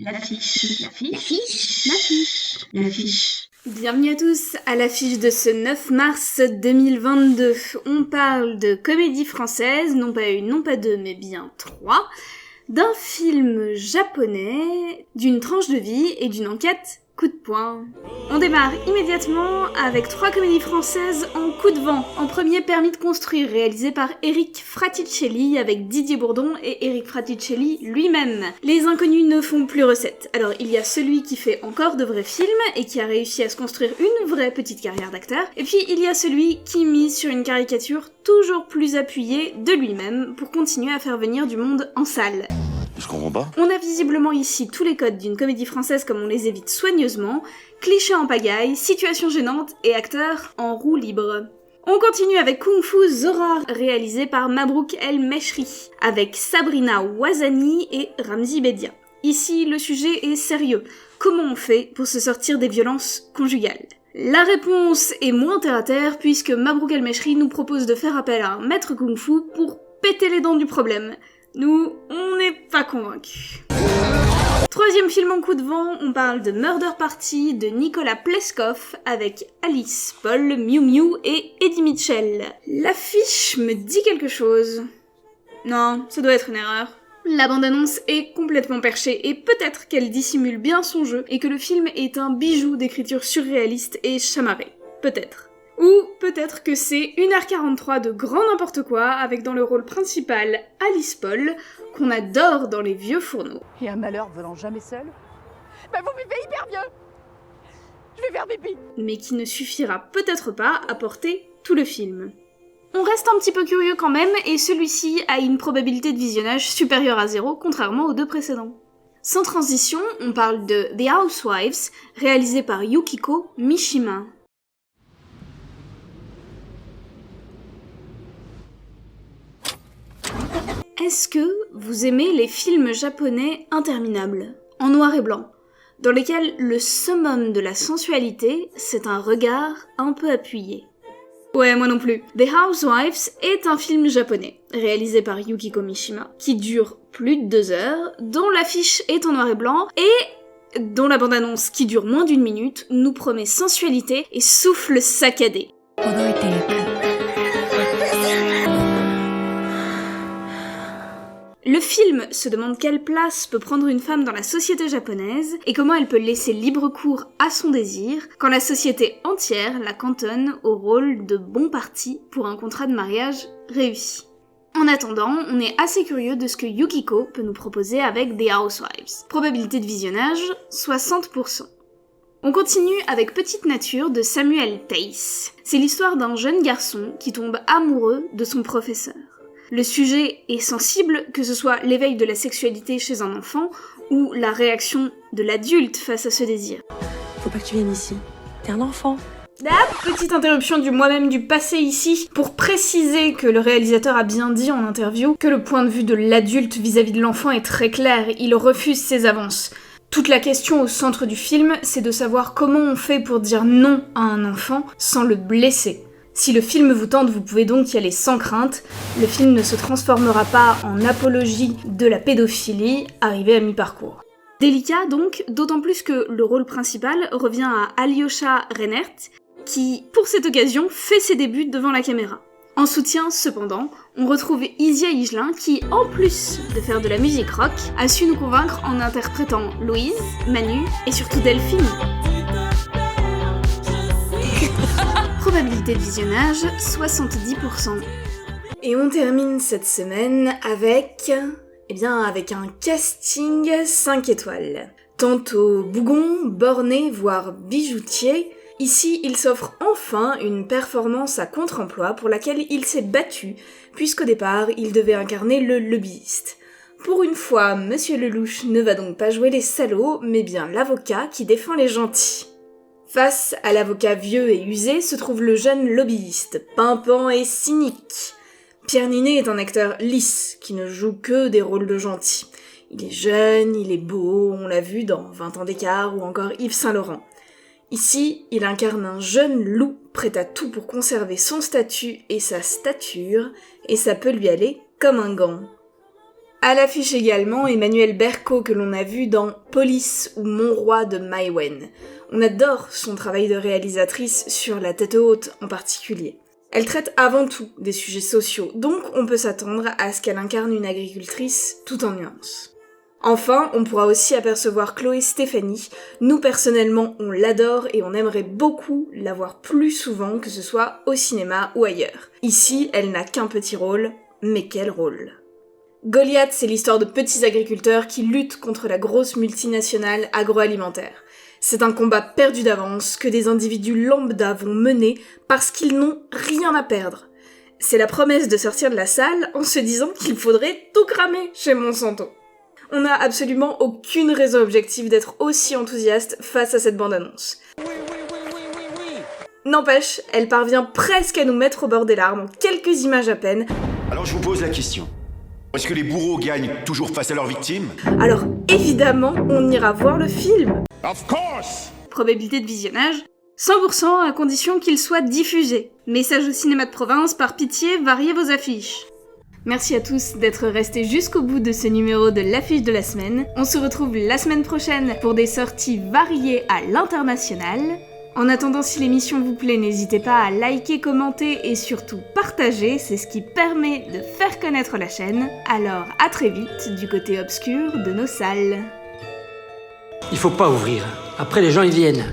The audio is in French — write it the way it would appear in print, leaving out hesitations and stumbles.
L'affiche. L'affiche. L'affiche. L'affiche. Bienvenue à tous à l'affiche de ce 9 mars 2022. On parle de comédie française, non pas une, non pas deux, mais bien trois, d'un film japonais, d'une tranche de vie et d'une enquête coup de poing. On démarre immédiatement avec trois comédies françaises en coup de vent. En premier, Permis de construire, réalisé par Éric Fraticelli avec Didier Bourdon et Éric Fraticelli lui-même. Les inconnus ne font plus recette. Alors il y a celui qui fait encore de vrais films et qui a réussi à se construire une vraie petite carrière d'acteur, et puis il y a celui qui mise sur une caricature toujours plus appuyée de lui-même pour continuer à faire venir du monde en salle. Je comprends pas. On a visiblement ici tous les codes d'une comédie française comme on les évite soigneusement, clichés en pagaille, situations gênantes et acteurs en roue libre. On continue avec Kung Fu Zora, réalisé par Mabrouk El Mechri, avec Sabrina Ouazani et Ramzy Bedia. Ici, le sujet est sérieux. Comment on fait pour se sortir des violences conjugales ? La réponse est moins terre-à-terre puisque Mabrouk El Mechri nous propose de faire appel à un maître Kung Fu pour péter les dents du problème. Nous, on n'est pas convaincus. Troisième film en coup de vent, on parle de Murder Party de Nicolas Pleskov avec Alice Paul, Miu Miu et Eddie Mitchell. L'affiche me dit quelque chose. Non, ça doit être une erreur. La bande-annonce est complètement perchée et peut-être qu'elle dissimule bien son jeu et que le film est un bijou d'écriture surréaliste et chamarrée. Peut-être. Ou peut-être que c'est 1h43 de grand n'importe quoi, avec dans le rôle principal Alice Paul, qu'on adore dans les vieux fourneaux. Et un malheur venant jamais seul. Bah vous vivez hyper bien. Je vais faire pipi. Mais qui ne suffira peut-être pas à porter tout le film. On reste un petit peu curieux quand même, et celui-ci a une probabilité de visionnage supérieure à 0, contrairement aux deux précédents. Sans transition, on parle de The Housewives, réalisé par Yukiko Mishima. Est-ce que vous aimez les films japonais interminables, en noir et blanc, dans lesquels le summum de la sensualité, c'est un regard un peu appuyé? Ouais, moi non plus. The Housewives est un film japonais, réalisé par Yukiko Mishima, qui dure plus de 2 heures, dont l'affiche est en noir et blanc, et dont la bande-annonce, qui dure moins d'1 minute, nous promet sensualité et souffle saccadé. Le film se demande quelle place peut prendre une femme dans la société japonaise et comment elle peut laisser libre cours à son désir quand la société entière la cantonne au rôle de bon parti pour un contrat de mariage réussi. En attendant, on est assez curieux de ce que Yukiko peut nous proposer avec The Housewives. Probabilité de visionnage, 60%. On continue avec Petite Nature de Samuel Theiss. C'est l'histoire d'un jeune garçon qui tombe amoureux de son professeur. Le sujet est sensible, que ce soit l'éveil de la sexualité chez un enfant ou la réaction de l'adulte face à ce désir. Faut pas que tu viennes ici. T'es un enfant. Petite interruption du moi-même du passé ici, pour préciser que le réalisateur a bien dit en interview que le point de vue de l'adulte vis-à-vis de l'enfant est très clair, il refuse ses avances. Toute la question au centre du film, c'est de savoir comment on fait pour dire non à un enfant sans le blesser. Si le film vous tente, vous pouvez donc y aller sans crainte. Le film ne se transformera pas en apologie de la pédophilie, arrivée à mi-parcours. Délicat donc, d'autant plus que le rôle principal revient à Alyosha Reinert, qui, pour cette occasion, fait ses débuts devant la caméra. En soutien, cependant, on retrouve Isia Higelin qui, en plus de faire de la musique rock, a su nous convaincre en interprétant Louise, Manu et surtout Delphine. Probabilité de visionnage, 70%. Et on termine cette semaine avec un casting 5 étoiles. Tantôt bougon, borné, voire bijoutier, ici il s'offre enfin une performance à contre-emploi pour laquelle il s'est battu, puisqu'au départ il devait incarner le lobbyiste. Pour une fois, Monsieur Lelouch ne va donc pas jouer les salauds, mais bien l'avocat qui défend les gentils. Face à l'avocat vieux et usé se trouve le jeune lobbyiste, pimpant et cynique. Pierre Ninet est un acteur lisse, qui ne joue que des rôles de gentil. Il est jeune, il est beau, on l'a vu dans 20 ans d'écart ou encore Yves Saint-Laurent. Ici, il incarne un jeune loup prêt à tout pour conserver son statut et sa stature, et ça peut lui aller comme un gant. À l'affiche également, Emmanuel Berco que l'on a vu dans Police ou Mon Roi de Mai Wen. On adore son travail de réalisatrice sur La Tête Haute en particulier. Elle traite avant tout des sujets sociaux, donc on peut s'attendre à ce qu'elle incarne une agricultrice tout en nuances. Enfin, on pourra aussi apercevoir Chloé Stéphanie. Nous personnellement, on l'adore et on aimerait beaucoup la voir plus souvent, que ce soit au cinéma ou ailleurs. Ici, elle n'a qu'un petit rôle, mais quel rôle! Goliath, c'est l'histoire de petits agriculteurs qui luttent contre la grosse multinationale agroalimentaire. C'est un combat perdu d'avance que des individus lambda vont mener parce qu'ils n'ont rien à perdre. C'est la promesse de sortir de la salle en se disant qu'il faudrait tout cramer chez Monsanto. On n'a absolument aucune raison objective d'être aussi enthousiaste face à cette bande-annonce. N'empêche, elle parvient presque à nous mettre au bord des larmes en quelques images à peine. Alors je vous pose la question. Est-ce que les bourreaux gagnent toujours face à leurs victimes? Alors évidemment, on ira voir le film. Of course! Probabilité de visionnage 100% à condition qu'il soit diffusé. Message au cinéma de province, par pitié, variez vos affiches. Merci à tous d'être restés jusqu'au bout de ce numéro de l'affiche de la semaine. On se retrouve la semaine prochaine pour des sorties variées à l'international. En attendant, si l'émission vous plaît, n'hésitez pas à liker, commenter et surtout partager, c'est ce qui permet de faire connaître la chaîne. Alors à très vite du côté obscur de nos salles. Il faut pas ouvrir. Après, les gens, ils viennent.